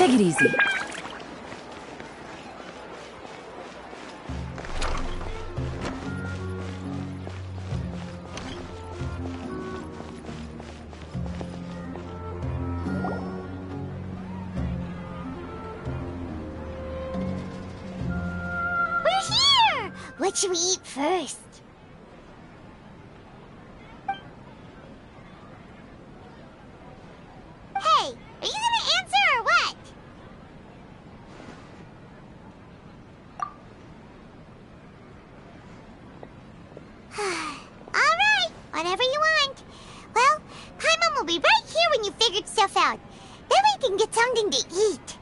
Take it easy. What should we eat first? Hey, are you gonna answer or what? Alright, whatever you want. Well, Paimon will be right here when you figured stuff out. Then we can get something to eat.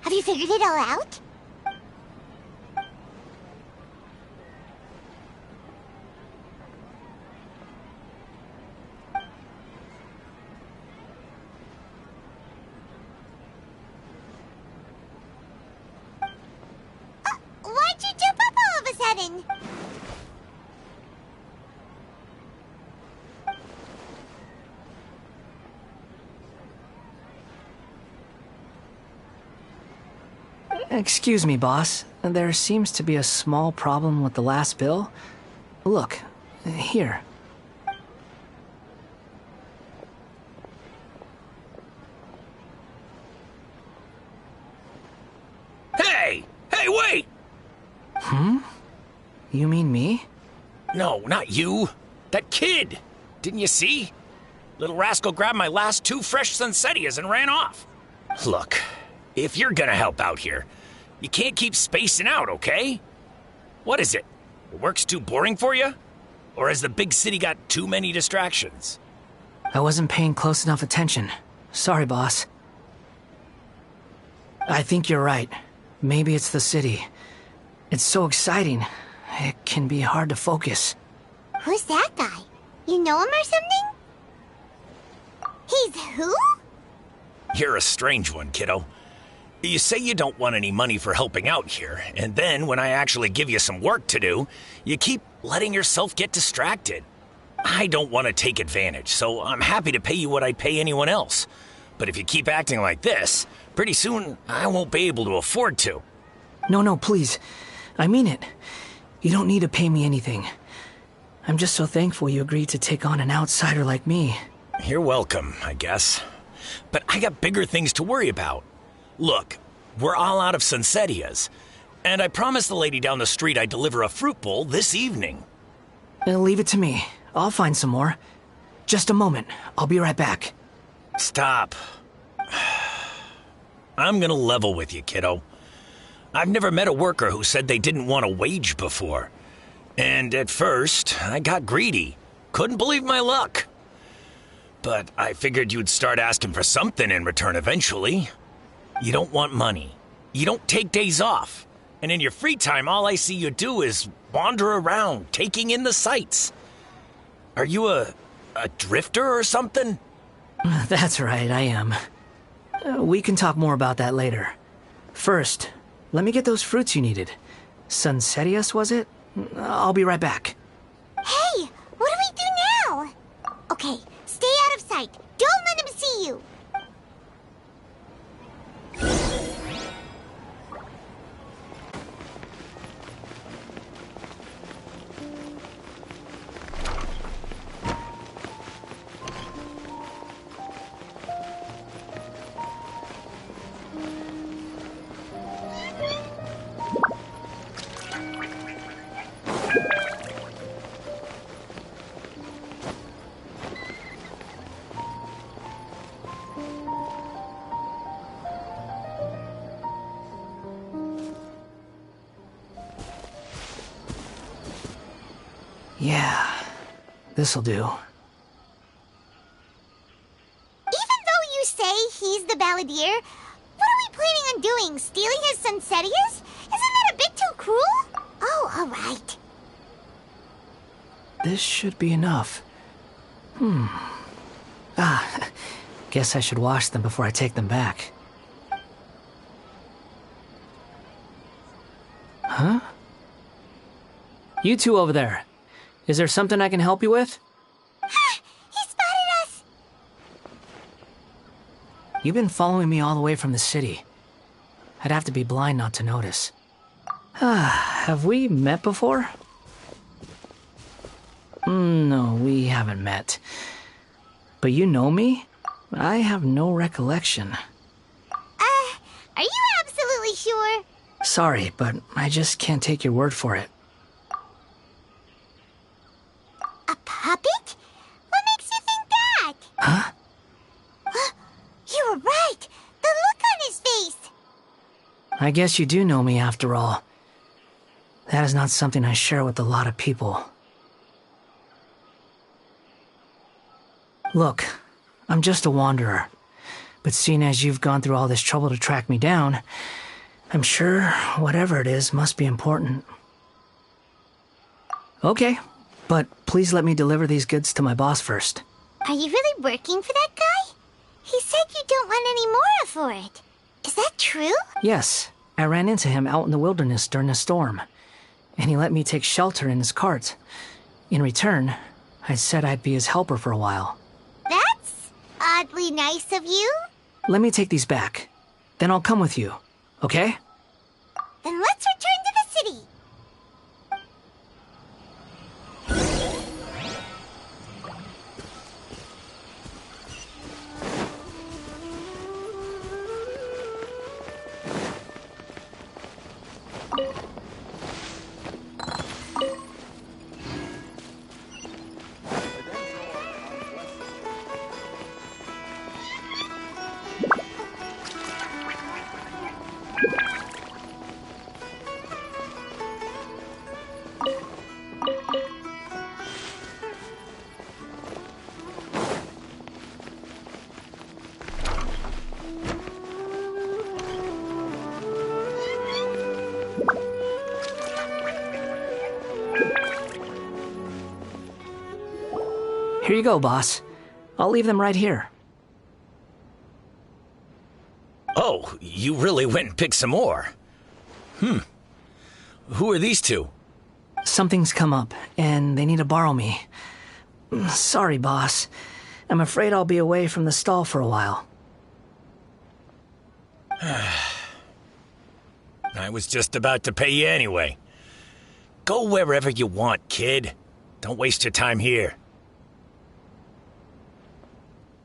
Have you figured it all out? Why'd you jump up all of a sudden? Excuse me, boss. There seems to be a small problem with the last bill. Look, here. Hey! Hey, wait! You mean me? No, not you. That kid! Didn't you see? Little rascal grabbed my last 2 fresh Sunsettias and ran off. Look, if you're gonna help out here, you can't keep spacing out, okay? What is it? Work's too boring for you? Or has the big city got too many distractions? I wasn't paying close enough attention. Sorry, boss. I think you're right. Maybe it's the city. It's so exciting. It can be hard to focus. Who's that guy? You know him or something? He's who? You're a strange one, kiddo. You say you don't want any money for helping out here, and then when I actually give you some work to do, you keep letting yourself get distracted. I don't want to take advantage, so I'm happy to pay you what I'd pay anyone else. But if you keep acting like this, pretty soon I won't be able to afford to. No, please. I mean it. You don't need to pay me anything. I'm just so thankful you agreed to take on an outsider like me. You're welcome, I guess. But I got bigger things to worry about. Look, we're all out of Sunsettias, and I promised the lady down the street I'd deliver a fruit bowl this evening. Leave it to me. I'll find some more. Just a moment. I'll be right back. Stop. I'm gonna level with you, kiddo. I've never met a worker who said they didn't want a wage before. And at first, I got greedy. Couldn't believe my luck. But I figured you'd start asking for something in return eventually. You don't want money. You don't take days off. And in your free time, all I see you do is wander around, taking in the sights. Are you a drifter or something? That's right, I am. We can talk more about that later. First, let me get those fruits you needed. Sunsettias, was it? I'll be right back. Hey, what do we do now? Okay, stay out of sight. Don't let him see you. Yeah, this'll do. Even though you say he's the balladeer, what are we planning on doing? Stealing his Sunsettias? Isn't that a bit too cruel? Oh, all right. This should be enough. Guess I should wash them before I take them back. Huh? You two over there. Is there something I can help you with? He spotted us! You've been following me all the way from the city. I'd have to be blind not to notice. Have we met before? No, we haven't met. But you know me? I have no recollection. Are you absolutely sure? Sorry, but I just can't take your word for it. A puppet? What makes you think that? Huh? You were right! The look on his face! I guess you do know me after all. That is not something I share with a lot of people. Look, I'm just a wanderer. But seeing as you've gone through all this trouble to track me down, I'm sure whatever it is must be important. Okay, but please let me deliver these goods to my boss first. Are you really working for that guy? He said you don't want any more for it. Is that true? Yes, I ran into him out in the wilderness during a storm, and he let me take shelter in his cart. In return, I said I'd be his helper for a while. That's oddly nice of you. Let me take these back. Then I'll come with you, okay? Then let's return to the city. Here you go, boss. I'll leave them right here. Oh, you really went and picked some more. Who are these two? Something's come up, and they need to borrow me. Sorry, boss. I'm afraid I'll be away from the stall for a while. I was just about to pay you anyway. Go wherever you want, kid. Don't waste your time here.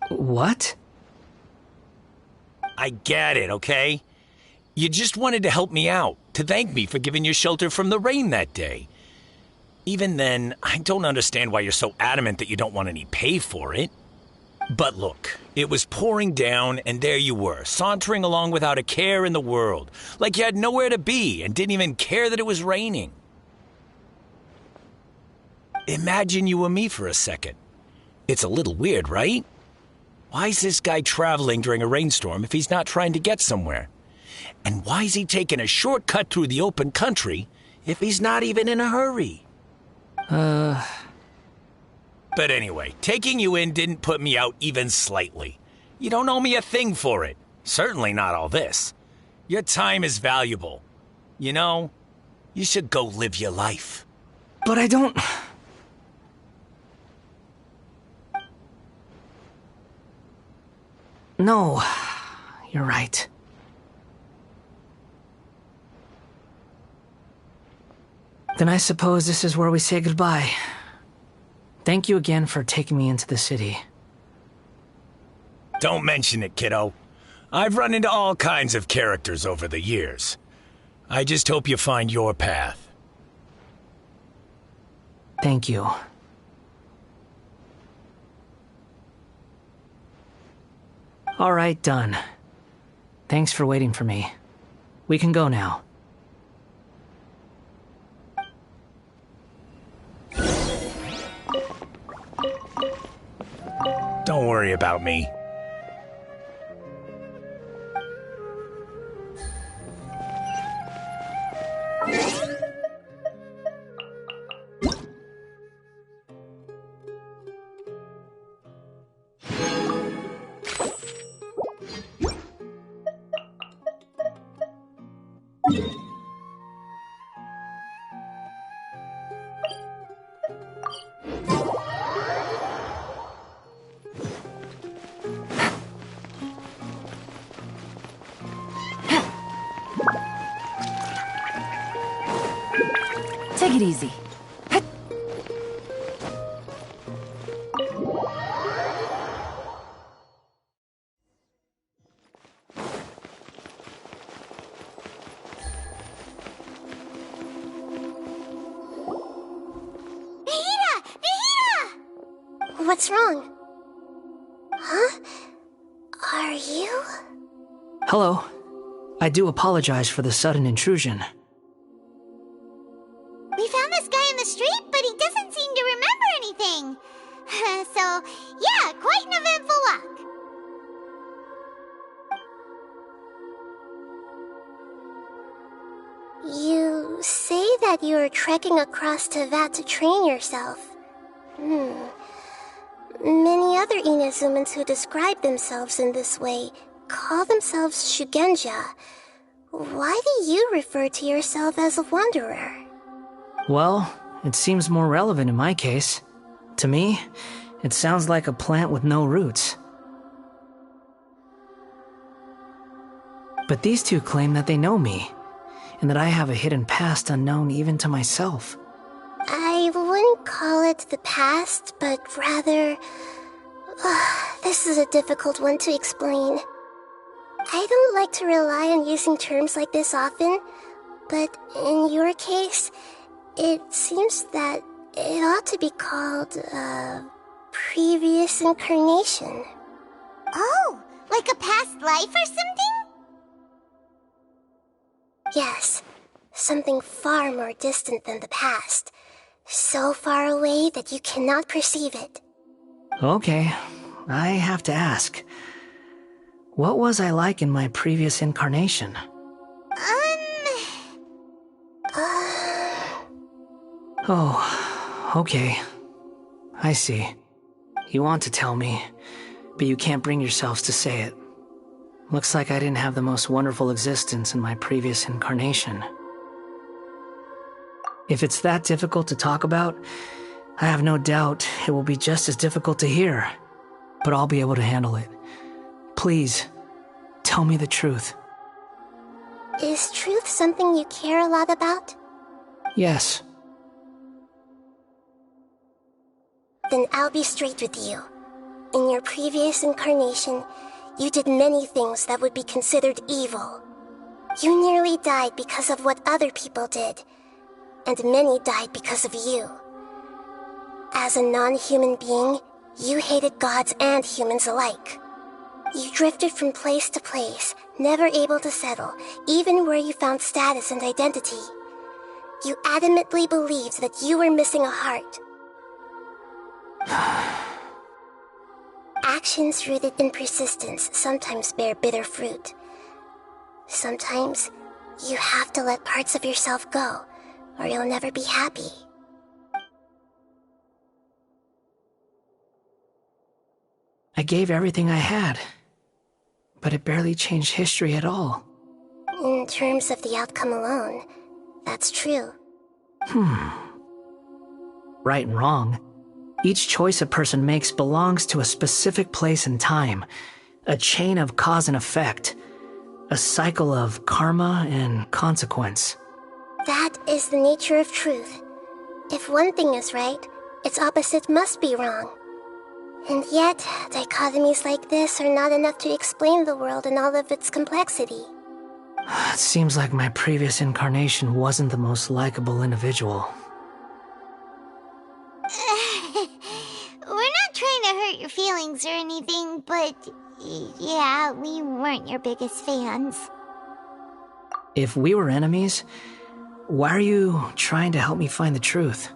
What? I get it, okay? You just wanted to help me out, to thank me for giving you shelter from the rain that day. Even then, I don't understand why you're so adamant that you don't want any pay for it. But look, it was pouring down, and there you were, sauntering along without a care in the world, like you had nowhere to be and didn't even care that it was raining. Imagine you were me for a second. It's a little weird, right? Why is this guy traveling during a rainstorm if he's not trying to get somewhere? And why is he taking a shortcut through the open country if he's not even in a hurry? But anyway, taking you in didn't put me out even slightly. You don't owe me a thing for it. Certainly not all this. Your time is valuable. You know, you should go live your life. But I don't... No, you're right. Then I suppose this is where we say goodbye. Thank you again for taking me into the city. Don't mention it, kiddo. I've run into all kinds of characters over the years. I just hope you find your path. Thank you. All right, done. Thanks for waiting for me. We can go now. Don't worry about me. Take it easy. What's wrong? Huh? Are you? Hello. I do apologize for the sudden intrusion. We found this guy in the street, but he doesn't seem to remember anything. So, yeah, quite an eventful walk. You say that you are trekking across Teyvat to train yourself. Many other Inazumans who describe themselves in this way call themselves Shugenja. Why do you refer to yourself as a wanderer? Well, it seems more relevant in my case. To me, it sounds like a plant with no roots. But these two claim that they know me, and that I have a hidden past unknown even to myself. I wouldn't call it the past, but rather... this is a difficult one to explain. I don't like to rely on using terms like this often, but in your case, it seems that it ought to be called, previous incarnation. Oh, like a past life or something? Yes, something far more distant than the past. So far away that you cannot perceive it. Okay, I have to ask. What was I like in my previous incarnation? Oh, okay. I see. You want to tell me, but you can't bring yourselves to say it. Looks like I didn't have the most wonderful existence in my previous incarnation. If it's that difficult to talk about, I have no doubt it will be just as difficult to hear, but I'll be able to handle it. Please, tell me the truth. Is truth something you care a lot about? Yes. Then I'll be straight with you. In your previous incarnation, you did many things that would be considered evil. You nearly died because of what other people did, and many died because of you. As a non-human being, you hated gods and humans alike. You drifted from place to place, never able to settle, even where you found status and identity. You adamantly believed that you were missing a heart. Actions rooted in persistence sometimes bear bitter fruit. Sometimes, you have to let parts of yourself go, or you'll never be happy. I gave everything I had, but it barely changed history at all. In terms of the outcome alone, that's true. Right and wrong. Each choice a person makes belongs to a specific place and time, a chain of cause and effect, a cycle of karma and consequence. That is the nature of truth. If one thing is right, its opposite must be wrong. And yet, dichotomies like this are not enough to explain the world in all of its complexity. It seems like my previous incarnation wasn't the most likable individual. We're not trying to hurt your feelings or anything, but yeah, we weren't your biggest fans. If we were enemies, why are you trying to help me find the truth?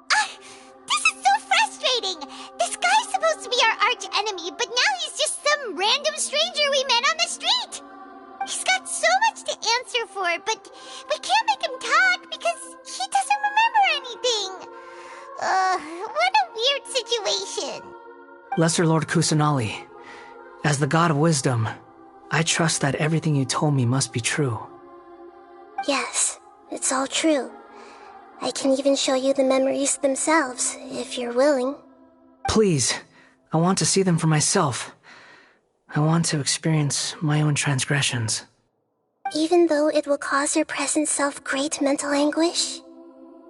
This is so frustrating! This guy's supposed to be our arch enemy, but now he's just some random stranger we met on the street! He's got so much to answer for, but we can't make him talk because he doesn't remember anything. What a weird situation. Lesser Lord Kusanali, as the God of wisdom, I trust that everything you told me must be true. Yes, it's all true. I can even show you the memories themselves, if you're willing. Please, I want to see them for myself. I want to experience my own transgressions. Even though it will cause your present self great mental anguish?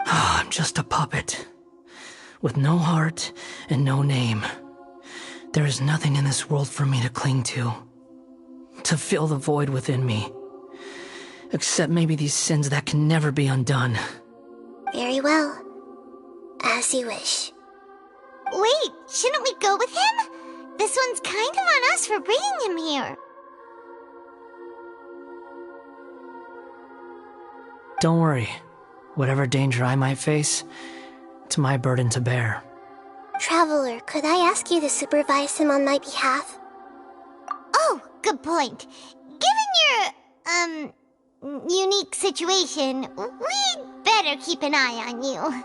I'm just a puppet, with no heart and no name. There is nothing in this world for me to cling to fill the void within me. Except maybe these sins that can never be undone. Very well. As you wish. Wait, shouldn't we go with him? This one's kind of on us for bringing him here. Don't worry. Whatever danger I might face, it's my burden to bear. Traveler, could I ask you to supervise him on my behalf? Oh, good point. Given your, unique situation, we'd better keep an eye on you.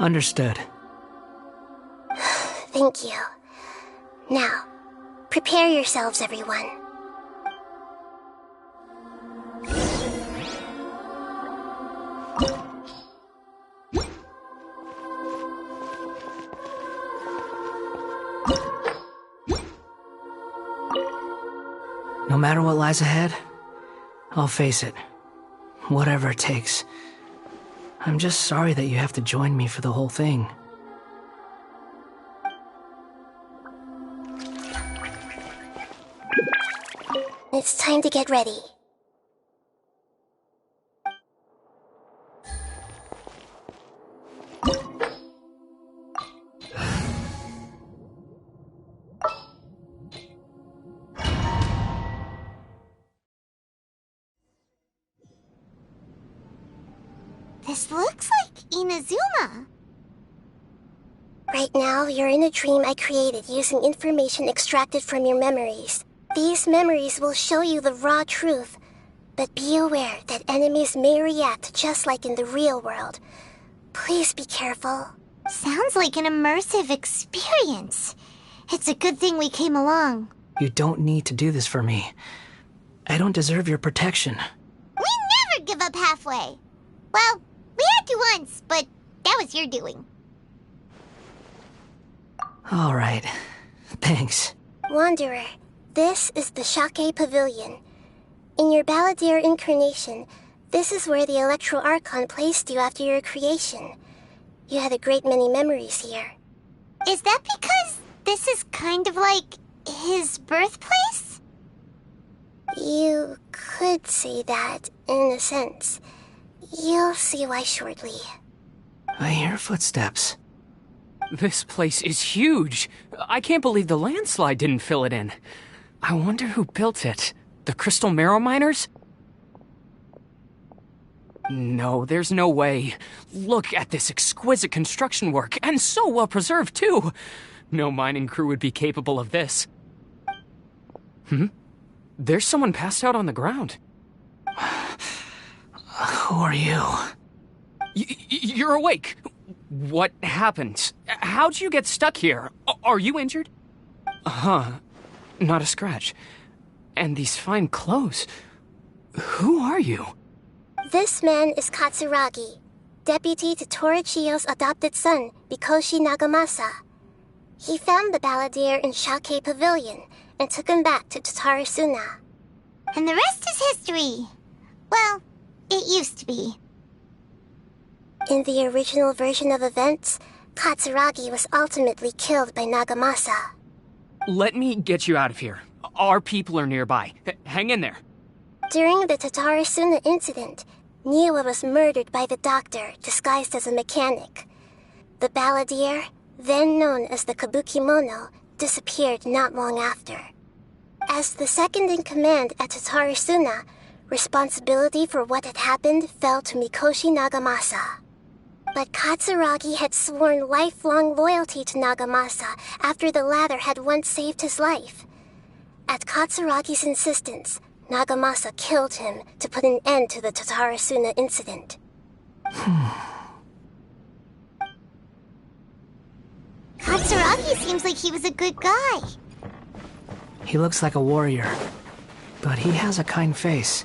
Understood. Thank you. Now, prepare yourselves, everyone. No matter what lies ahead, I'll face it. Whatever it takes. I'm just sorry that you have to join me for the whole thing. It's time to get ready. This looks like Inazuma. Right now, you're in a dream I created using information extracted from your memories. These memories will show you the raw truth, but be aware that enemies may react just like in the real world. Please be careful. Sounds like an immersive experience. It's a good thing we came along. You don't need to do this for me. I don't deserve your protection. We never give up halfway. Well, we had to once, but that was your doing. All right. Thanks. Wanderer, this is the Shake Pavilion. In your Balladeer incarnation, this is where the Electro Archon placed you after your creation. You had a great many memories here. Is that because this is kind of like his birthplace? You could say that, in a sense. You'll see why shortly. I hear footsteps. This place is huge. I can't believe the landslide didn't fill it in. I wonder who built it. The Crystal Marrow Miners? No, there's no way. Look at this exquisite construction work, and so well preserved, too. No mining crew would be capable of this. There's someone passed out on the ground. Who are you? You're awake. What happened? How'd you get stuck here? Are you injured? Not a scratch. And these fine clothes. Who are you? This man is Katsuragi, deputy to Torichiyo's adopted son, Mikoshi Nagamasa. He found the Balladeer in Shake Pavilion and took him back to Tatarasuna. And the rest is history. Well, it used to be. In the original version of events, Katsuragi was ultimately killed by Nagamasa. Let me get you out of here. Our people are nearby. Hang in there. During the Tatarasuna incident, Niwa was murdered by the doctor disguised as a mechanic. The Balladeer, then known as the Kabukimono, disappeared not long after. As the second in command at Tatarasuna, responsibility for what had happened fell to Mikoshi Nagamasa. But Katsuragi had sworn lifelong loyalty to Nagamasa after the latter had once saved his life. At Katsuragi's insistence, Nagamasa killed him to put an end to the Tatarasuna incident. Katsuragi seems like he was a good guy. He looks like a warrior, but he has a kind face.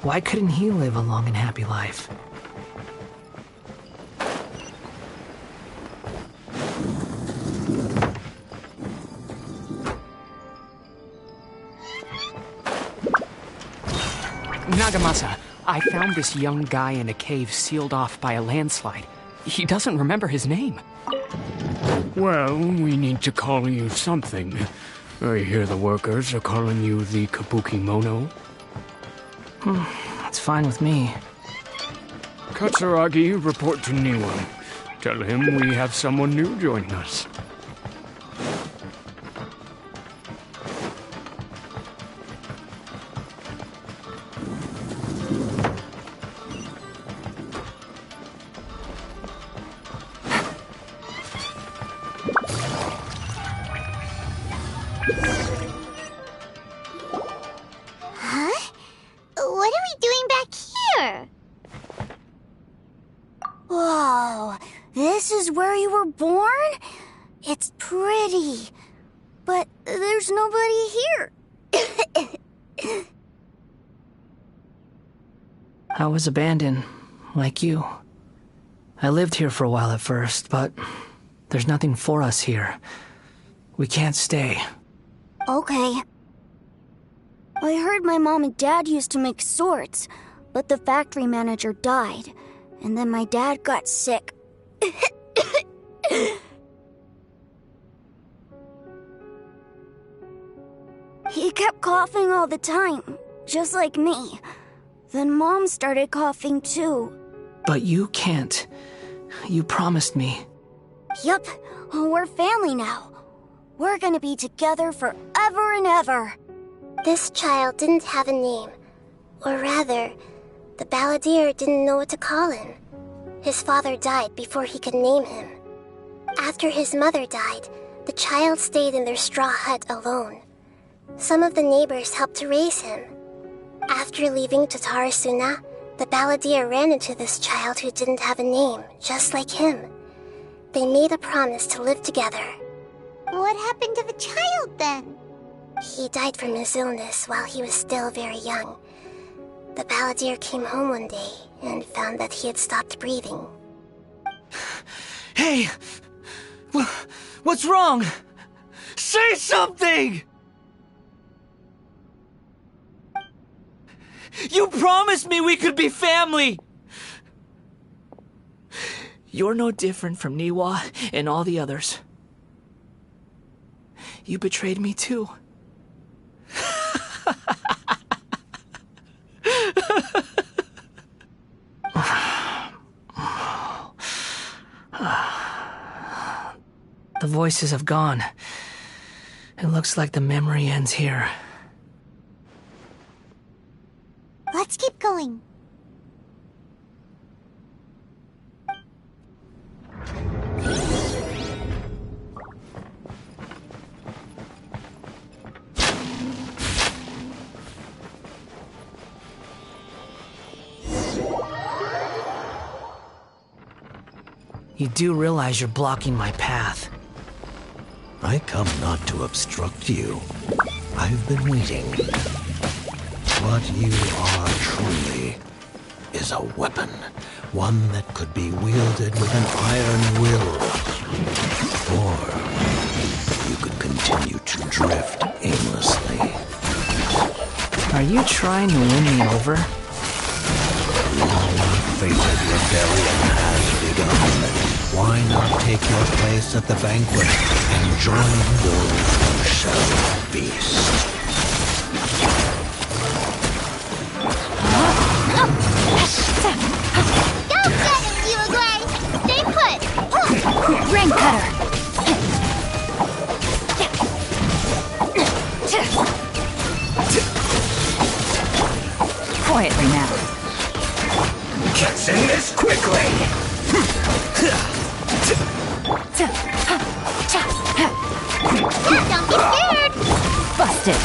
Why couldn't he live a long and happy life? Nagamasa, I found this young guy in a cave sealed off by a landslide. He doesn't remember his name. Well, we need to call you something. I hear the workers are calling you the Kabuki Mono. That's fine with me. Katsuragi, report to Niwa. Tell him we have someone new joining us. Huh? What are we doing back here? Whoa, this is where you were born? It's pretty. But there's nobody here. I was abandoned, like you. I lived here for a while at first, but there's nothing for us here. We can't stay. Okay. I heard my mom and dad used to make swords, but the factory manager died, and then my dad got sick. He kept coughing all the time, just like me. Then Mom started coughing too. But you can't. You promised me. Yup, we're family now. We're gonna be together forever and ever. This child didn't have a name. Or rather, the balladeer didn't know what to call him. His father died before he could name him. After his mother died, the child stayed in their straw hut alone. Some of the neighbors helped to raise him. After leaving Tatarasuna, the balladeer ran into this child who didn't have a name, just like him. They made a promise to live together. What happened to the child then? He died from his illness while he was still very young. The balladeer came home one day and found that he had stopped breathing. Hey! What's wrong? Say something! You promised me we could be family! You're no different from Niwa and all the others. You betrayed me too. The voices have gone. It looks like the memory ends here. Let's keep going. You do realize you're blocking my path. I come not to obstruct you. I've been waiting. What you are truly is a weapon. One that could be wielded with an iron will. Or you could continue to drift aimlessly. Are you trying to win me over? Long-fated rebellion has begun. Why not take your place at the banquet and join those who shall feast? Don't get him, Yulagrai! Stay put! Ring cutter! Quietly now. Gets in this quickly! Don't be scared! Busted.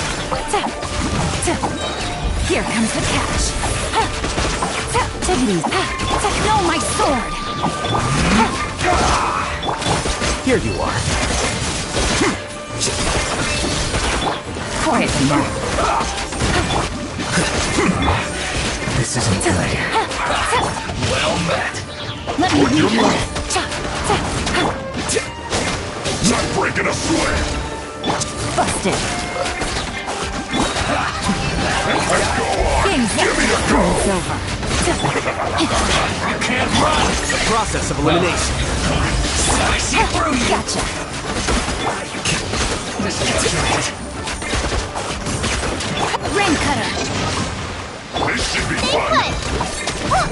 Here comes the catch. Take it easy. No, my sword. Here you are. Quietly now. This isn't good. Well met. Let me lead you. Not breaking a sweat! Busted. Go on! Game's Give me a go! over. Can't run! The process of elimination. Gotcha. Rain cutter. This should be Stay fun. put.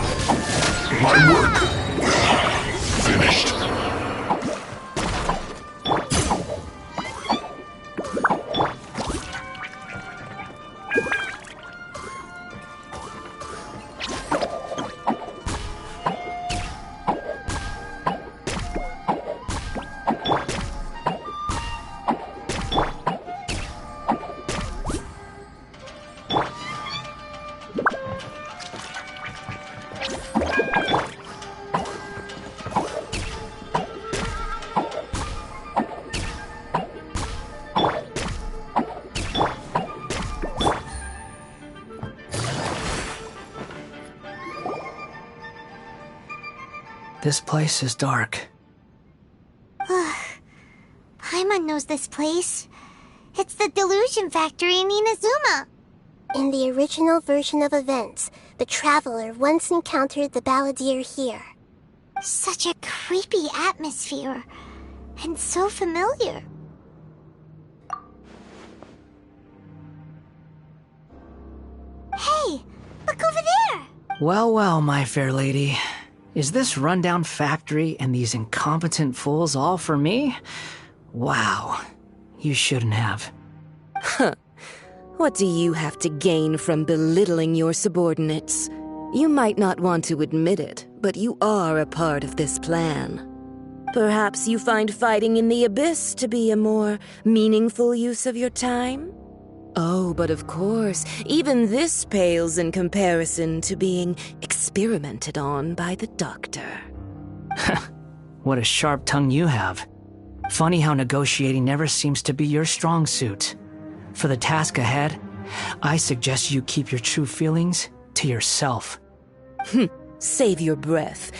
My work finished. This place is dark. Paimon knows this place. It's the Delusion Factory in Inazuma. In the original version of events, the Traveler once encountered the Balladeer here. Such a creepy atmosphere. And so familiar. Hey, look over there! Well, well, my fair lady. Is this rundown factory and these incompetent fools all for me? Wow. You shouldn't have. What do you have to gain from belittling your subordinates? You might not want to admit it, but you are a part of this plan. Perhaps you find fighting in the abyss to be a more meaningful use of your time? Oh, but of course, even this pales in comparison to being experimented on by the doctor. What a sharp tongue you have. Funny how negotiating never seems to be your strong suit. For the task ahead, I suggest you keep your true feelings to yourself. Save your breath.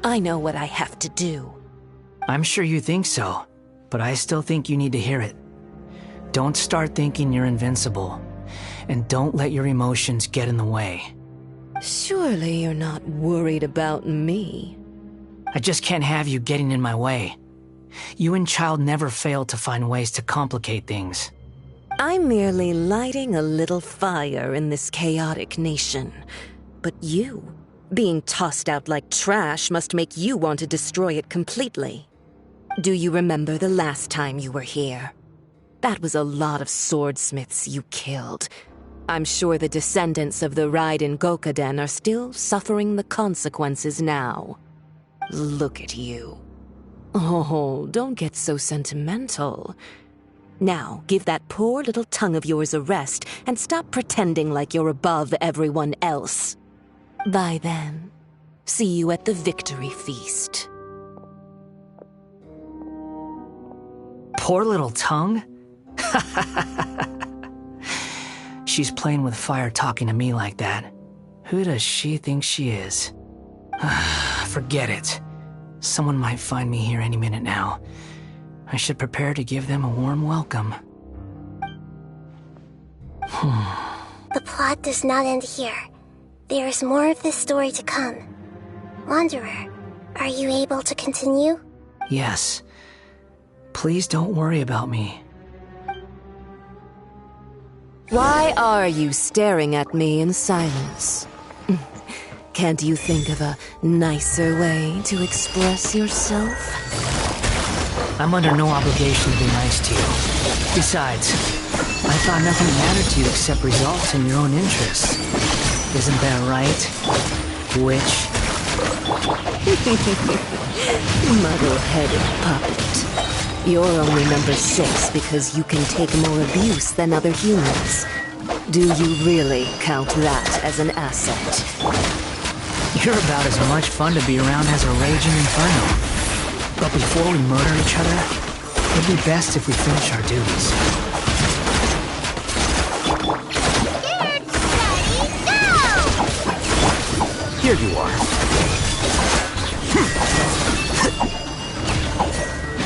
I know what I have to do. I'm sure you think so, but I still think you need to hear it. Don't start thinking you're invincible, and don't let your emotions get in the way. Surely you're not worried about me. I just can't have you getting in my way. You and Child never fail to find ways to complicate things. I'm merely lighting a little fire in this chaotic nation. But you, being tossed out like trash, must make you want to destroy it completely. Do you remember the last time you were here? That was a lot of swordsmiths you killed. I'm sure the descendants of the Raiden Gokaden are still suffering the consequences now. Look at you. Oh, don't get so sentimental. Now, give that poor little tongue of yours a rest and stop pretending like you're above everyone else. Bye then. See you at the victory feast. Poor little tongue? She's playing with fire talking to me like that. Who does she think she is? Forget it. Someone might find me here any minute now. I should prepare to give them a warm welcome. The plot does not end here. There is more of this story to come. Wanderer, are you able to continue? Yes. Please don't worry about me. Why are you staring at me in silence? Can't you think of a nicer way to express yourself? I'm under no obligation to be nice to you. Besides, I thought nothing mattered to you except results in your own interests. Isn't that right, witch? Muddle-headed puppet. You're only number 6 because you can take more abuse than other humans. Do you really count that as an asset? You're about as much fun to be around as a raging inferno. But before we murder each other, it'd be best if we finish our duties. Scared, steady, go! Here you are.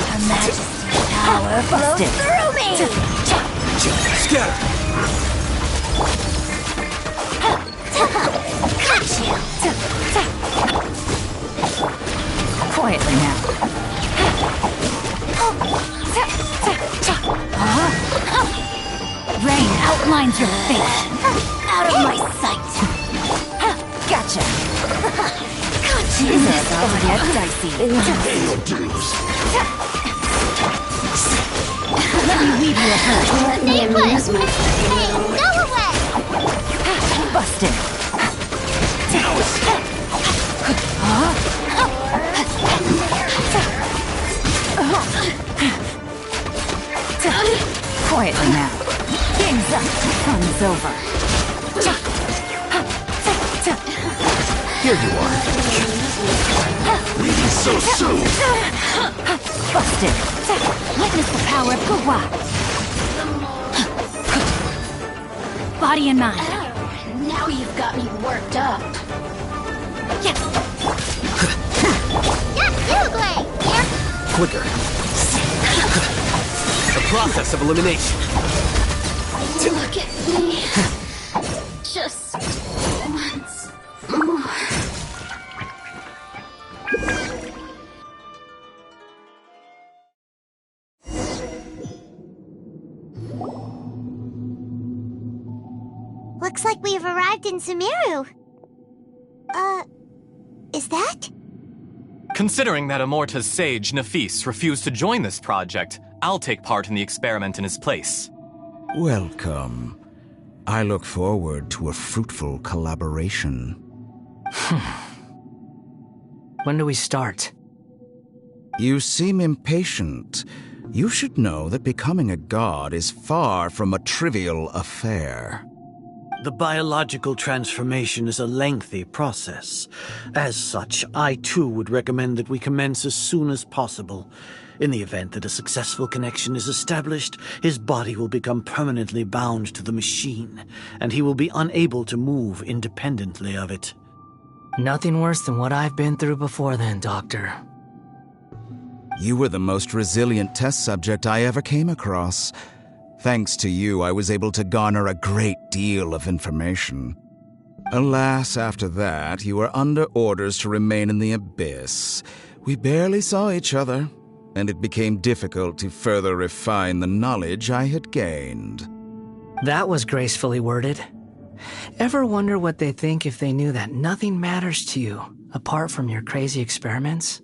Her Majesty's power busted. Through me! Scatter! Got you. Quietly now. Rain outlines your fate. Out of my sight. Gotcha. Business will get dicey. Pay your dues. Let me weave you a hurt. Let me amuse my Hey, go away! Busted. Quietly now. Game's up. Fun's over. Here you are. Leaving so soon. Busted. Witness the power of Gawa. Body and mind. Now you've got me worked up. Yes. Quicker. The process of elimination. Look at me. Just once more. Looks like we've arrived in Sumeru. Is that? Considering that Amorta's sage, Nafis, refused to join this project, I'll take part in the experiment in his place. Welcome. I look forward to a fruitful collaboration. When do we start? You seem impatient. You should know that becoming a god is far from a trivial affair. The biological transformation is a lengthy process. As such, I too would recommend that we commence as soon as possible. In the event that a successful connection is established, his body will become permanently bound to the machine, and he will be unable to move independently of it. Nothing worse than what I've been through before then, Doctor. You were the most resilient test subject I ever came across. Thanks to you, I was able to garner a great deal of information. Alas, after that, you were under orders to remain in the abyss. We barely saw each other, and it became difficult to further refine the knowledge I had gained. That was gracefully worded. Ever wonder what they think if they knew that nothing matters to you, apart from your crazy experiments?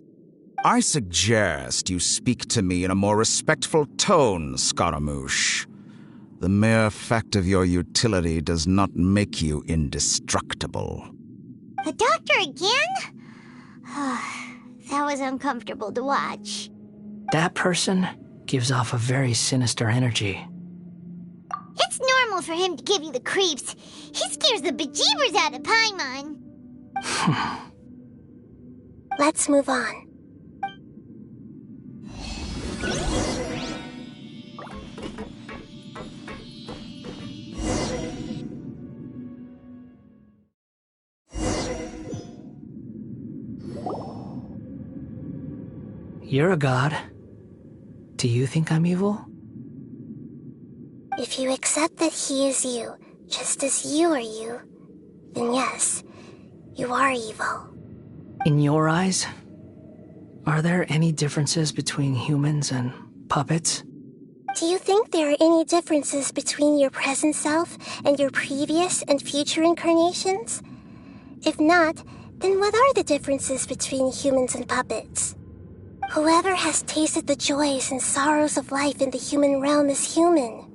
I suggest you speak to me in a more respectful tone, Scaramouche. The mere fact of your utility does not make you indestructible. The doctor again? That was uncomfortable to watch. That person gives off a very sinister energy. It's normal for him to give you the creeps. He scares the bejeebers out of Paimon. Let's move on. You're a god. Do you think I'm evil? If you accept that he is you, just as you are you, then yes, you are evil. In your eyes, are there any differences between humans and puppets? Do you think there are any differences between your present self and your previous and future incarnations? If not, then what are the differences between humans and puppets? Whoever has tasted the joys and sorrows of life in the human realm is human.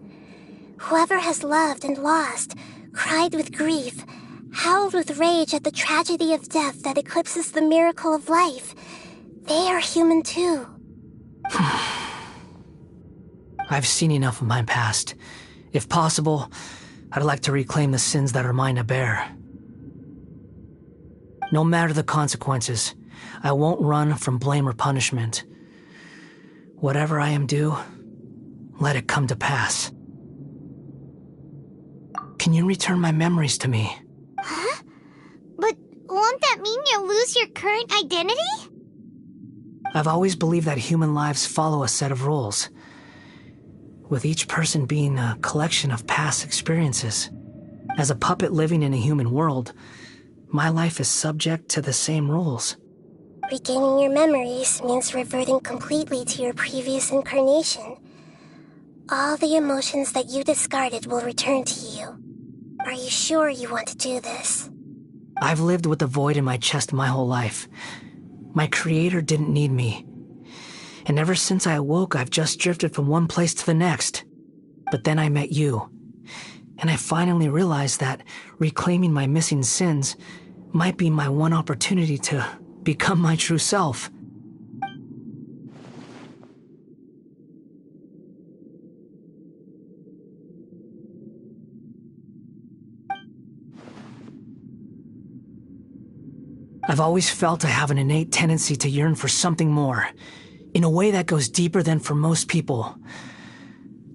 Whoever has loved and lost, cried with grief, howled with rage at the tragedy of death that eclipses the miracle of life, they are human too. I've seen enough of my past. If possible, I'd like to reclaim the sins that are mine to bear. No matter the consequences, I won't run from blame or punishment. Whatever I am due, let it come to pass. Can you return my memories to me? Huh? But won't that mean you'll lose your current identity? I've always believed that human lives follow a set of rules, with each person being a collection of past experiences. As a puppet living in a human world, my life is subject to the same rules. Regaining your memories means reverting completely to your previous incarnation. All the emotions that you discarded will return to you. Are you sure you want to do this? I've lived with the void in my chest my whole life. My creator didn't need me. And ever since I awoke, I've just drifted from one place to the next. But then I met you. And I finally realized that reclaiming my missing sins might be my one opportunity to become my true self. I've always felt I have an innate tendency to yearn for something more, in a way that goes deeper than for most people.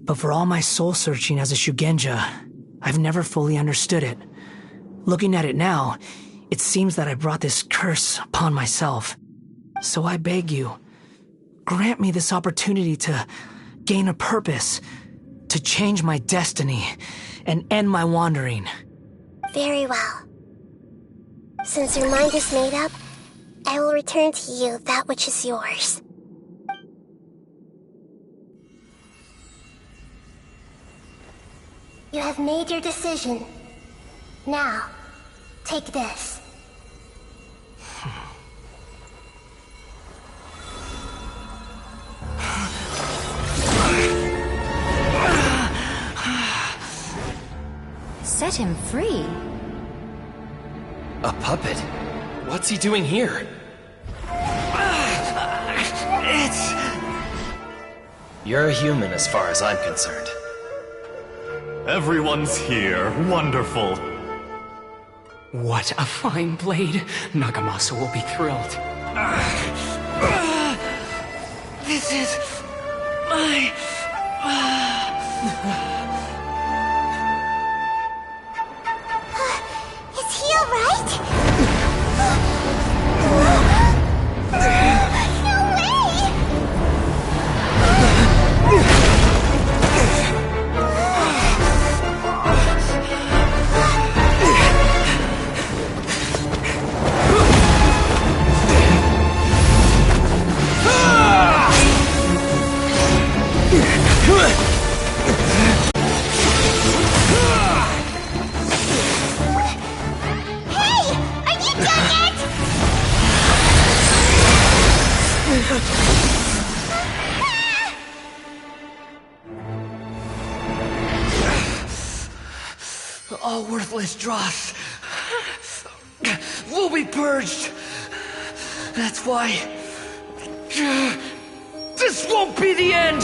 But for all my soul-searching as a Shugenja, I've never fully understood it. Looking at it now, it seems that I brought this curse upon myself. So I beg you, grant me this opportunity to gain a purpose, to change my destiny, and end my wandering. Very well. Since your mind is made up, I will return to you that which is yours. You have made your decision. Now, take this. Set him free. A puppet? What's he doing here? You're a human as far as I'm concerned. Everyone's here. Wonderful. What a fine blade. Nagamasa will be thrilled. This is my... Is he alright? No way! All worthless dross will be purged. That's why this won't be the end.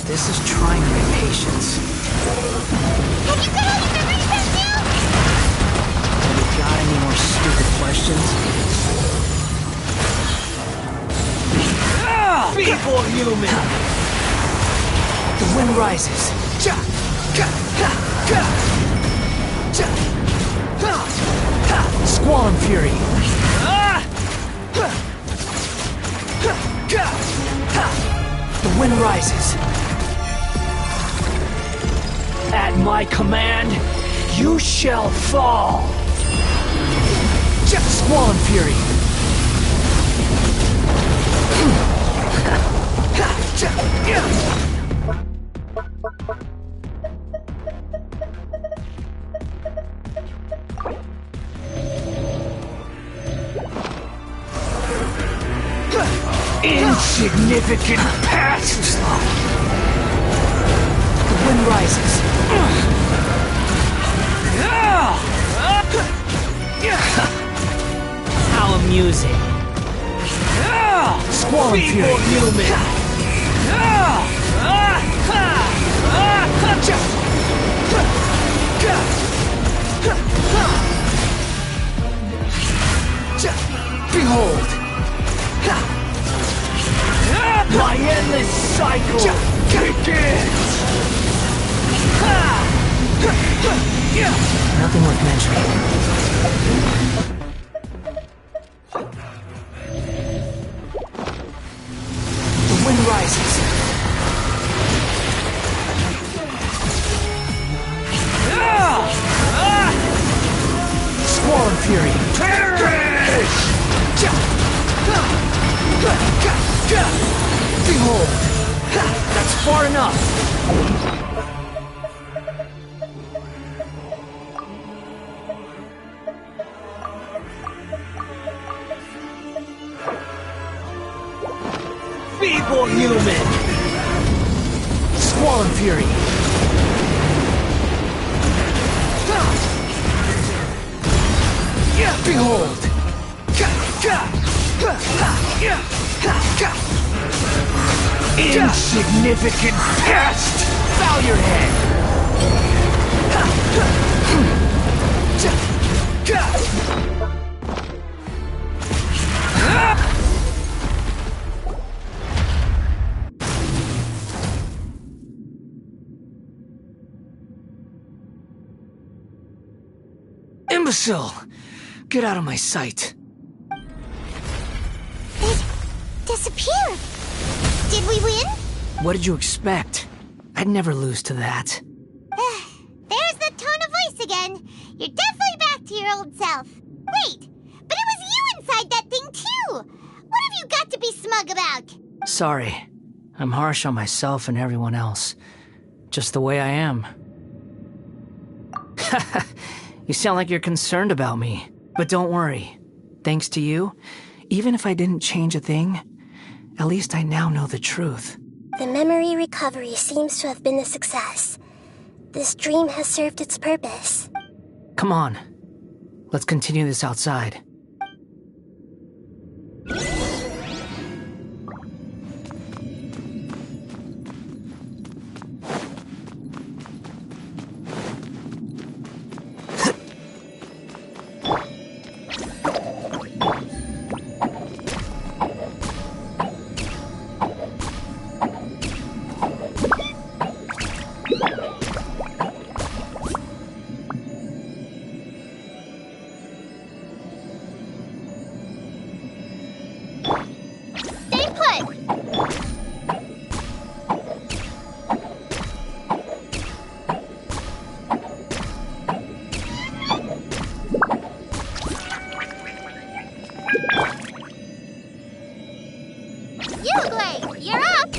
This is trying my patience. Have you got any memories back now? You got any more stupid questions? Feeble human! The wind rises. Squall and fury. The wind rises. At my command, you shall fall. Squall and fury. Insignificant pest! The wind rises. How amusing. Squall and Fury. Behold! My endless cycle begins! Nothing worth mentioning. The wind rises. Squall and Fury. Perish! Behold! That's far enough! Feeble human! Squall and Fury! Behold! Insignificant pest! Bow your head! Imbecile! Get out of my sight. It disappeared. Did we win? What did you expect? I'd never lose to that. There's the tone of voice again. You're definitely back to your old self. Wait, but it was you inside that thing too. What have you got to be smug about? Sorry. I'm harsh on myself and everyone else. Just the way I am. You sound like you're concerned about me. But don't worry. Thanks to you, even if I didn't change a thing, at least I now know the truth. The memory recovery seems to have been a success. This dream has served its purpose. Come on. Let's continue this outside. You're up!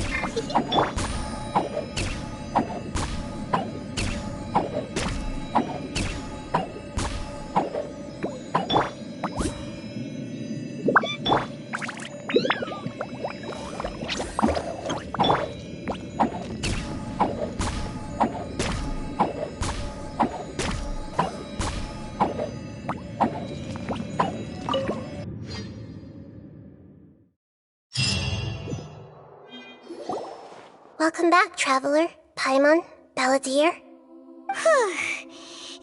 Welcome back, Traveler, Paimon, Balladeer. It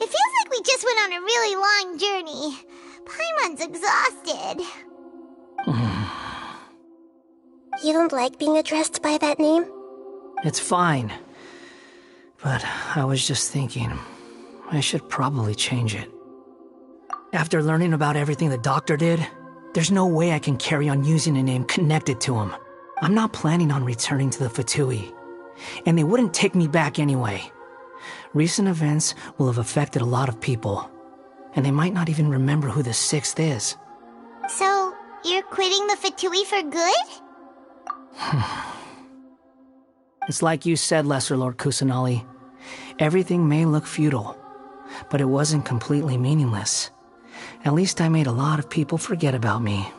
feels like we just went on a really long journey. Paimon's exhausted. You don't like being addressed by that name? It's fine. But I was just thinking, I should probably change it. After learning about everything the doctor did, there's no way I can carry on using a name connected to him. I'm not planning on returning to the Fatui, and they wouldn't take me back anyway. Recent events will have affected a lot of people, and they might not even remember who the sixth is. So, you're quitting the Fatui for good? It's like you said, Lesser Lord Kusanali. Everything may look futile, but it wasn't completely meaningless. At least I made a lot of people forget about me.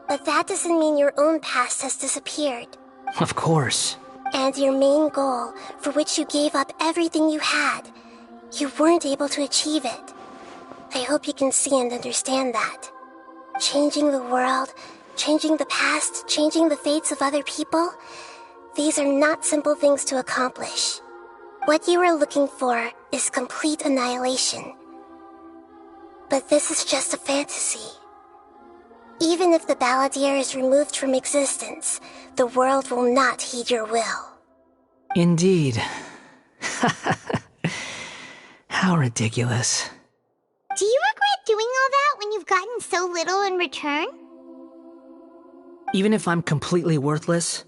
But that doesn't mean your own past has disappeared. Of course. And your main goal, for which you gave up everything you had, You weren't able to achieve it. I hope you can see and understand that. Changing the world, changing the past, changing the fates of other people, these are not simple things to accomplish. What you are looking for is complete annihilation. But this is just a fantasy. Even if the Balladeer is removed from existence, the world will not heed your will. Indeed. How ridiculous. Do you regret doing all that when you've gotten so little in return? Even if I'm completely worthless,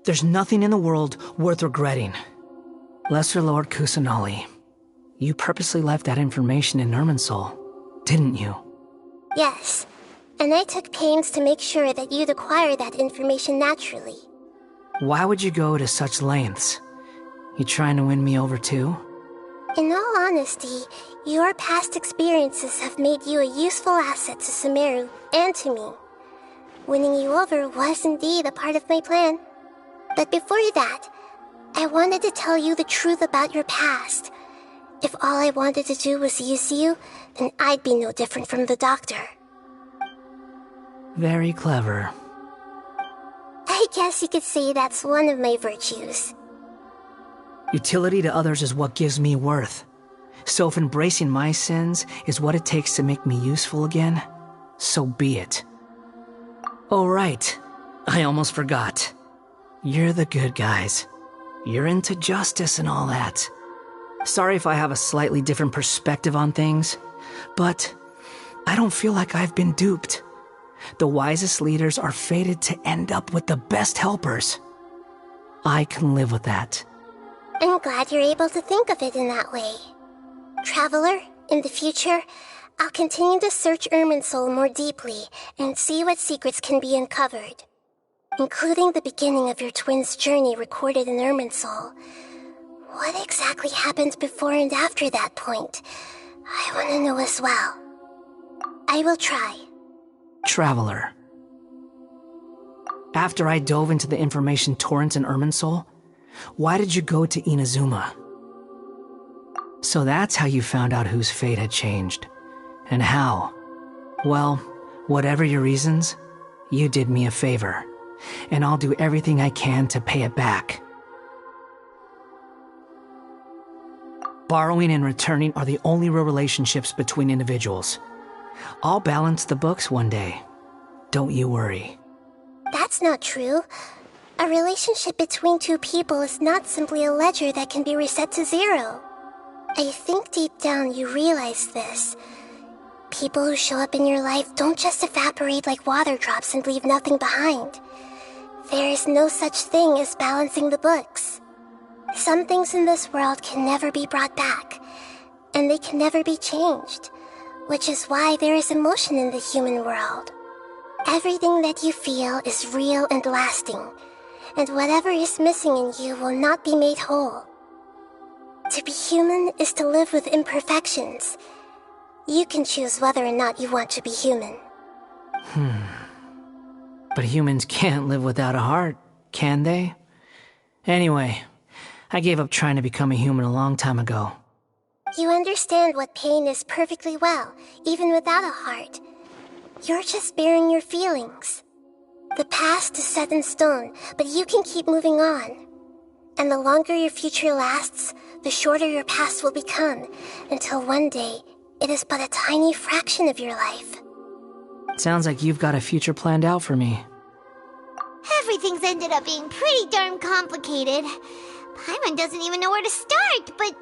there's nothing in the world worth regretting. Lesser Lord Kusanali, you purposely left that information in Irminsul, didn't you? Yes, and I took pains to make sure that you'd acquire that information naturally. Why would you go to such lengths? You trying to win me over too? In all honesty, your past experiences have made you a useful asset to Sumeru and to me. Winning you over was indeed a part of my plan. But before that, I wanted to tell you the truth about your past. If all I wanted to do was use you, then I'd be no different from the doctor. Very clever. I guess you could say that's one of my virtues. Utility to others is what gives me worth. So if embracing my sins is what it takes to make me useful again, so be it. Oh right, I almost forgot. You're the good guys. You're into justice and all that. Sorry if I have a slightly different perspective on things, but I don't feel like I've been duped. The wisest leaders are fated to end up with the best helpers. I can live with that. I'm glad you're able to think of it in that way. Traveler, in the future, I'll continue to search Irminsul more deeply and see what secrets can be uncovered, including the beginning of your twins' journey recorded in Irminsul. What exactly happened before and after that point? I want to know as well. I will try. Traveler. After I dove into the information torrents in Irminsul, why did you go to Inazuma? So that's how you found out whose fate had changed. And how? Well, whatever your reasons, you did me a favor. And I'll do everything I can to pay it back. Borrowing and returning are the only real relationships between individuals. I'll balance the books one day. Don't you worry. That's not true. A relationship between two people is not simply a ledger that can be reset to zero. I think deep down you realize this. People who show up in your life don't just evaporate like water drops and leave nothing behind. There is no such thing as balancing the books. Some things in this world can never be brought back, and they can never be changed, which is why there is emotion in the human world. Everything that you feel is real and lasting, and whatever is missing in you will not be made whole. To be human is to live with imperfections. You can choose whether or not you want to be human. But humans can't live without a heart, can they? Anyway, I gave up trying to become a human a long time ago. You understand what pain is perfectly well, even without a heart. You're just bearing your feelings. The past is set in stone, but you can keep moving on. And the longer your future lasts, the shorter your past will become, until one day, it is but a tiny fraction of your life. Sounds like you've got a future planned out for me. Everything's ended up being pretty darn complicated. Paimon doesn't even know where to start, but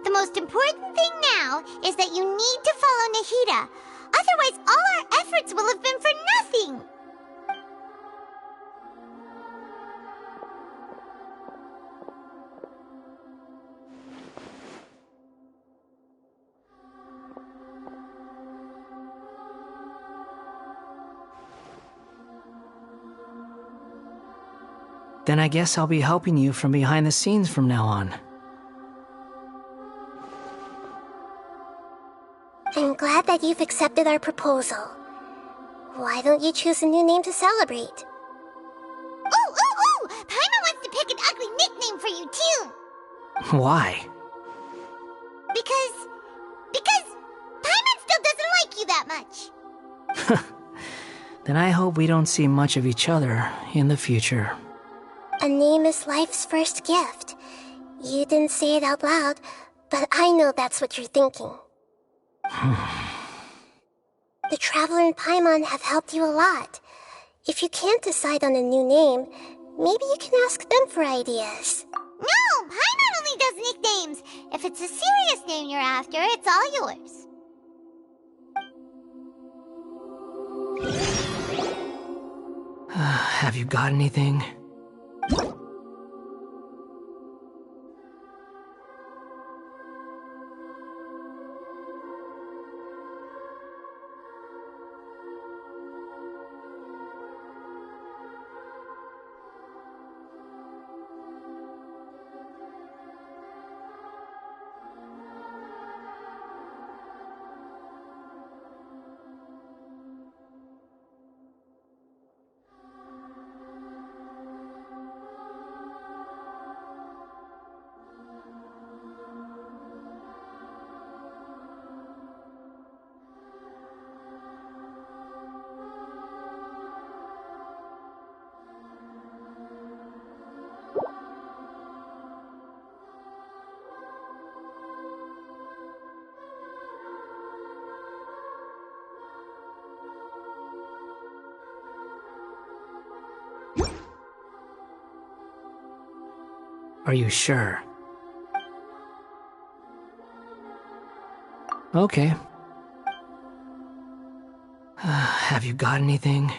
the most important thing now is that you need to follow Nahida. Otherwise, all our efforts will have been for nothing. Then I guess I'll be helping you from behind the scenes from now on. I'm glad that you've accepted our proposal. Why don't you choose a new name to celebrate? Ooh! Paimon wants to pick an ugly nickname for you, too! Why? Because much. Then I hope we don't see much of each other in the future. A name is life's first gift. You didn't say it out loud, but I know that's what you're thinking. The Traveler and Paimon have helped you a lot. If you can't decide on a new name, maybe you can ask them for ideas. No! Paimon only does nicknames! If it's a serious name you're after, it's all yours. Have you got anything? Are you sure? Okay. Have you got anything?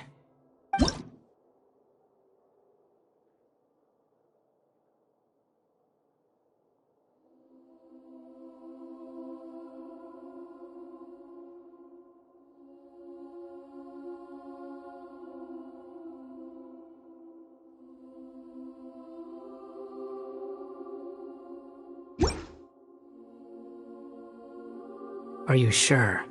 Are you sure?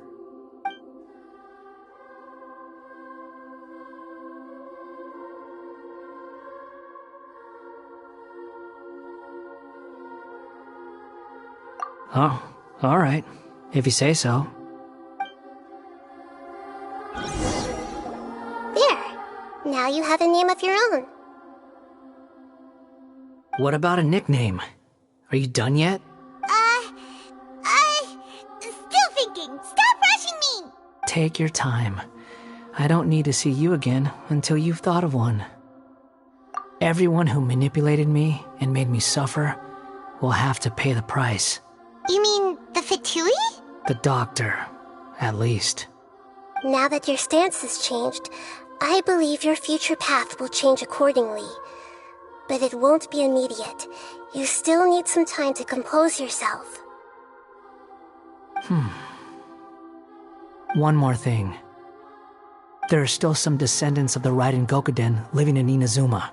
Oh, all right. If you say so. There. Now you have a name of your own. What about a nickname? Are you done yet? Still thinking. Stop rushing me! Take your time. I don't need to see you again until you've thought of one. Everyone who manipulated me and made me suffer will have to pay the price. You mean the Fatui? The doctor, at least. Now that your stance has changed, I believe your future path will change accordingly. But it won't be immediate. You still need some time to compose yourself. One more thing. There are still some descendants of the Raiden Gokuden living in Inazuma.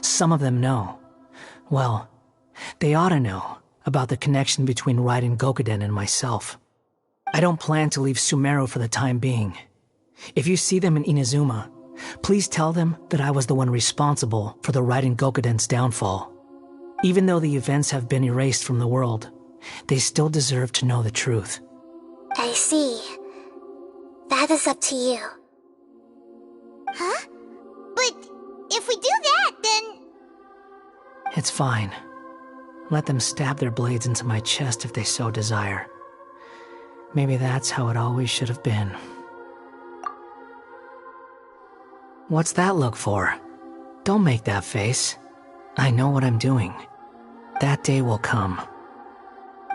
Some of them know. Well, they ought to know about the connection between Raiden Gokuden and myself. I don't plan to leave Sumeru for the time being. If you see them in Inazuma, please tell them that I was the one responsible for the Raiden Gokuden's downfall. Even though the events have been erased from the world, they still deserve to know the truth. I see. That is up to you. Huh? But if we do that, then... It's fine. Let them stab their blades into my chest if they so desire. Maybe that's how it always should have been. What's that look for? Don't make that face. I know what I'm doing. That day will come.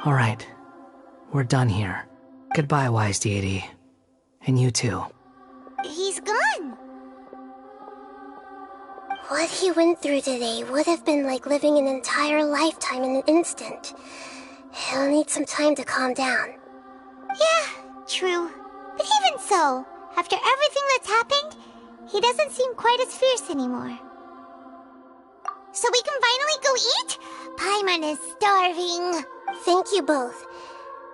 All right. We're done here. Goodbye, wise deity. And you too. He's gone. What he went through today would have been like living an entire lifetime in an instant. He'll need some time to calm down. Yeah, true. But even so, after everything that's happened, he doesn't seem quite as fierce anymore. So we can finally go eat? Paimon is starving. Thank you both.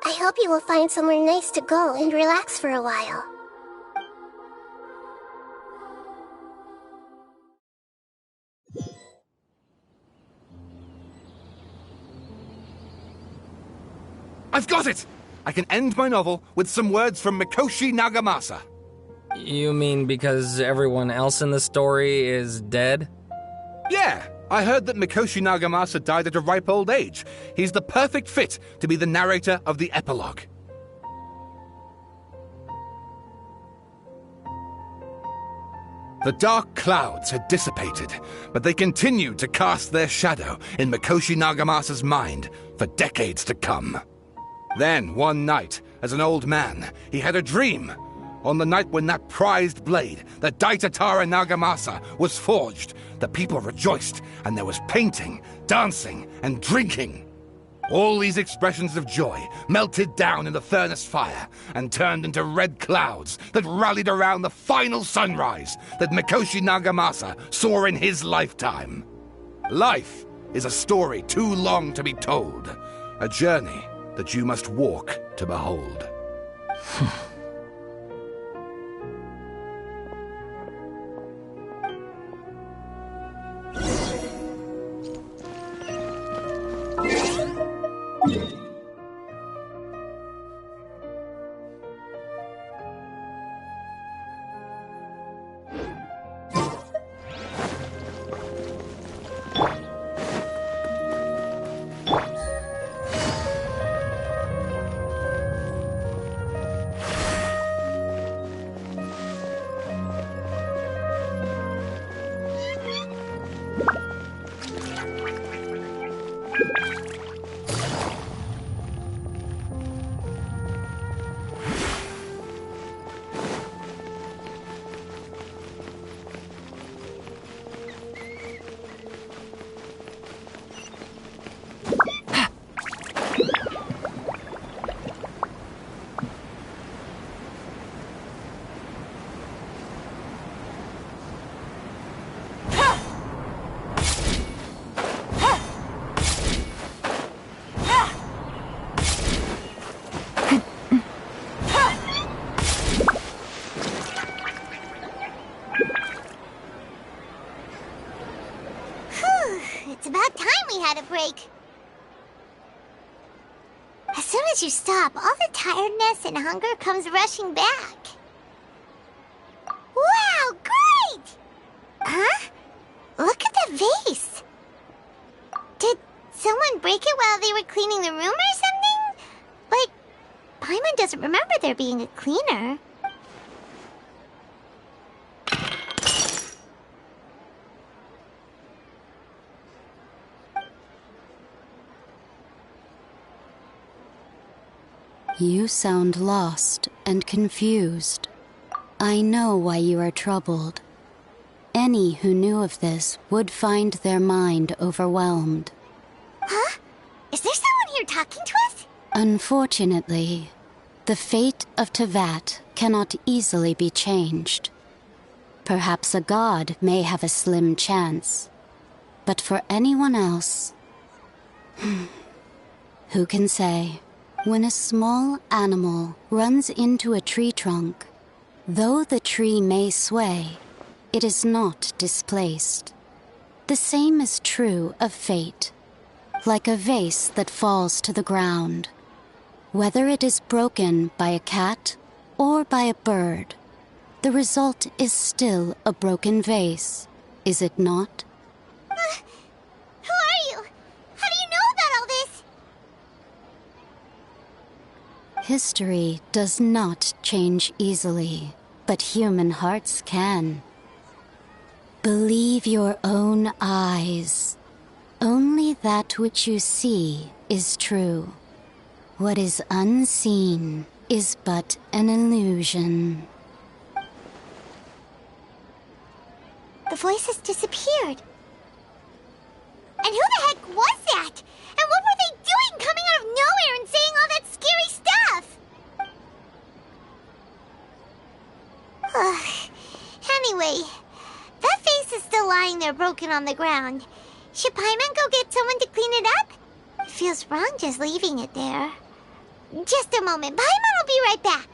I hope you will find somewhere nice to go and relax for a while. I've got it! I can end my novel with some words from Mikoshi Nagamasa. You mean because everyone else in the story is dead? Yeah, I heard that Mikoshi Nagamasa died at a ripe old age. He's the perfect fit to be the narrator of the epilogue. The dark clouds had dissipated, but they continued to cast their shadow in Mikoshi Nagamasa's mind for decades to come. Then, one night, as an old man, he had a dream. On the night when that prized blade, the Daitatara Nagamasa, was forged, the people rejoiced, and there was painting, dancing, and drinking. All these expressions of joy melted down in the furnace fire and turned into red clouds that rallied around the final sunrise that Mikoshi Nagamasa saw in his lifetime. Life is a story too long to be told, a journey that you must walk to behold. It's about time we had a break. As soon as you stop, all the tiredness and hunger comes rushing back. Wow, great! Huh? Look at that vase. Did someone break it while they were cleaning the room or something? But Paimon doesn't remember there being a cleaner. You sound lost and confused. I know why you are troubled. Any who knew of this would find their mind overwhelmed. Huh? Is there someone here talking to us? Unfortunately, the fate of Tevat cannot easily be changed. Perhaps a god may have a slim chance, but for anyone else, who can say? When a small animal runs into a tree trunk, though the tree may sway, it is not displaced. The same is true of fate, like a vase that falls to the ground. Whether it is broken by a cat or by a bird, the result is still a broken vase, is it not? Who are you? How do you know about all this? History does not change easily, but human hearts can. Believe your own eyes. Only that which you see is true. What is unseen is but an illusion. The voice has disappeared. And who the heck was that? And what were they doing coming out of nowhere and saying all that scary stuff? Anyway, that vase is still lying there broken on the ground. Should Paimon go get someone to clean it up? It feels wrong just leaving it there. Just a moment. Paimon will be right back.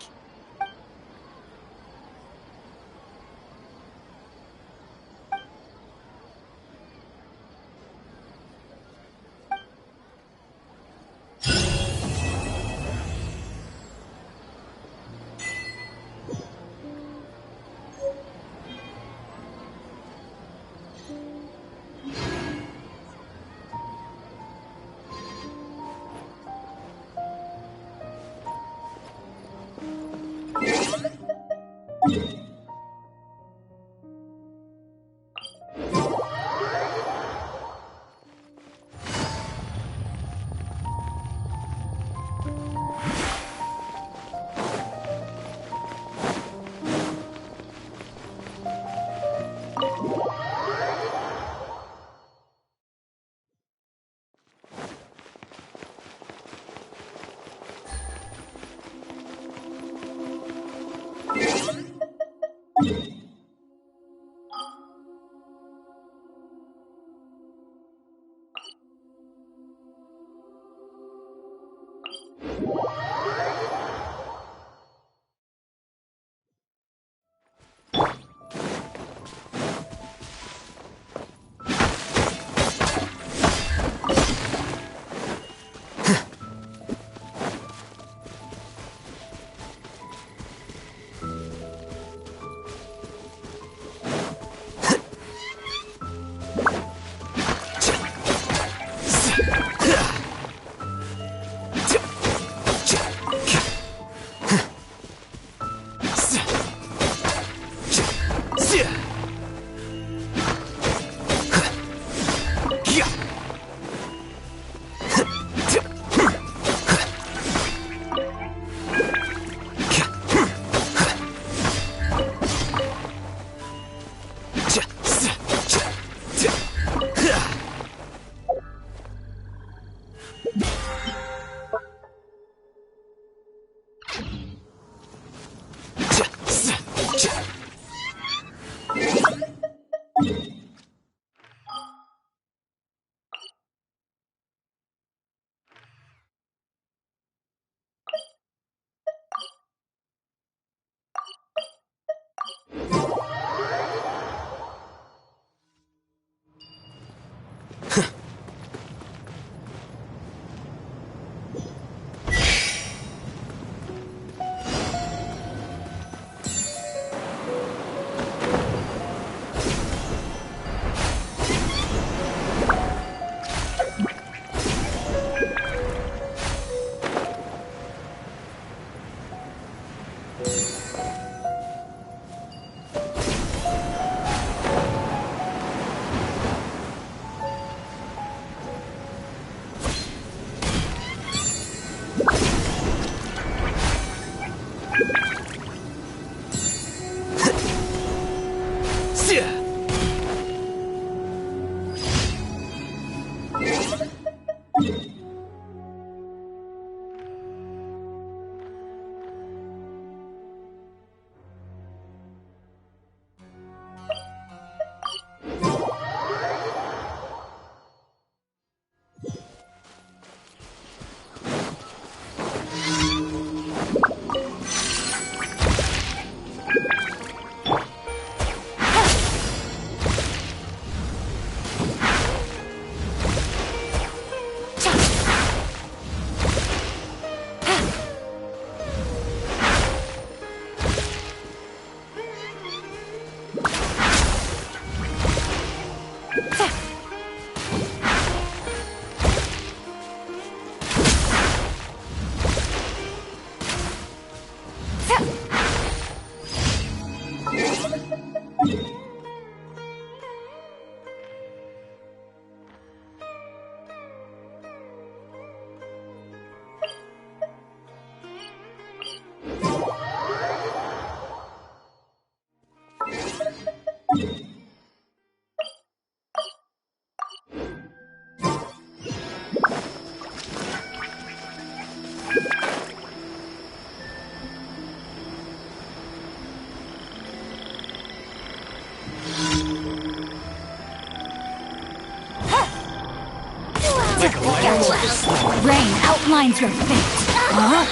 Rain outlines your fate. Huh?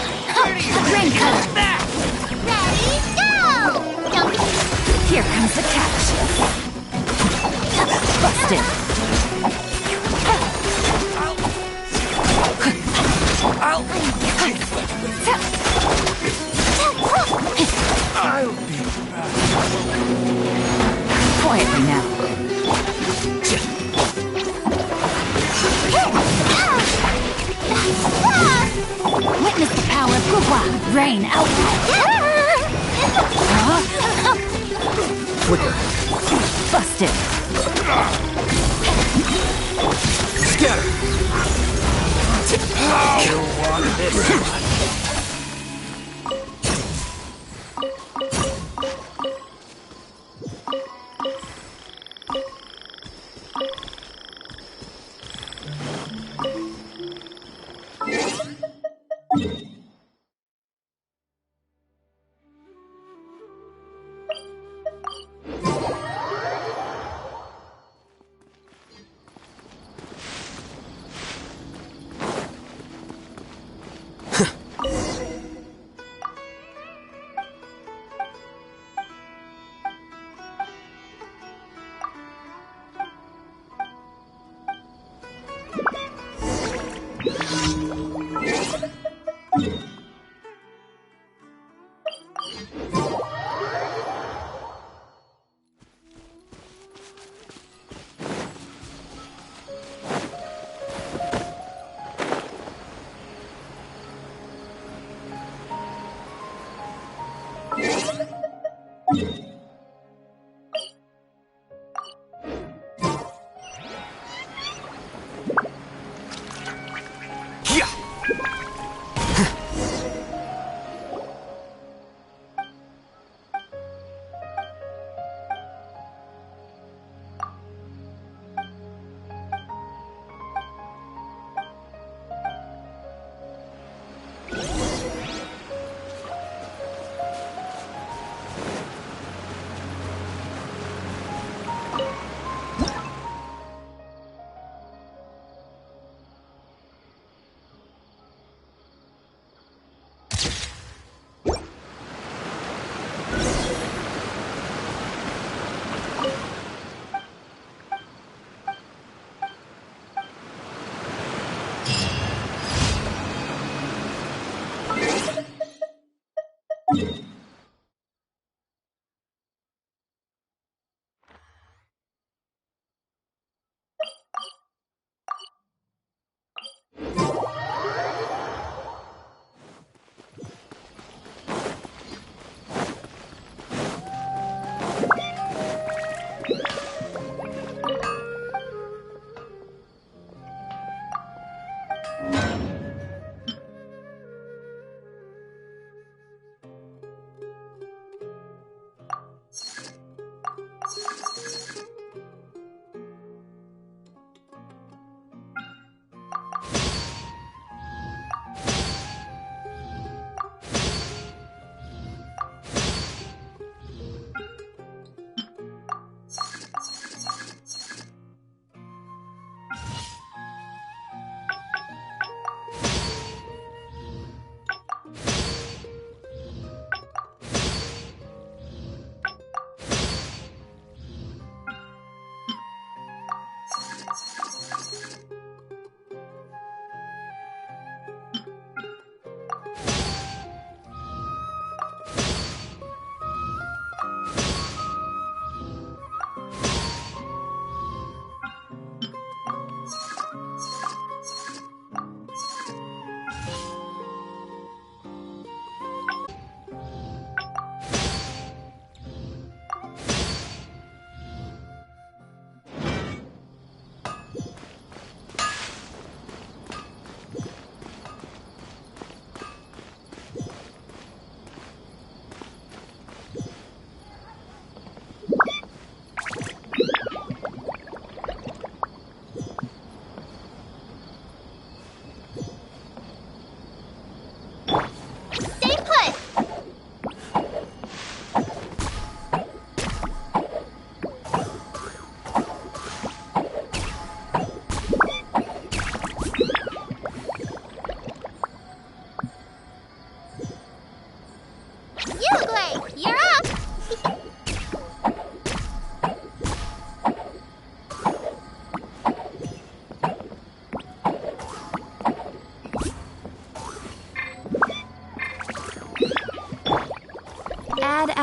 Rain color. Ready, go! Don't Here comes the catch. Busted. I'll be back. Quietly now. Witness the power of Gugwa. Rain outline. Flicker. Busted. Scatter. You want this one?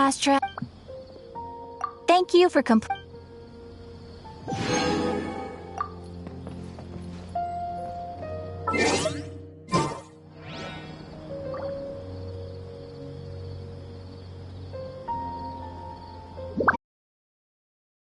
fast travel. Thank you for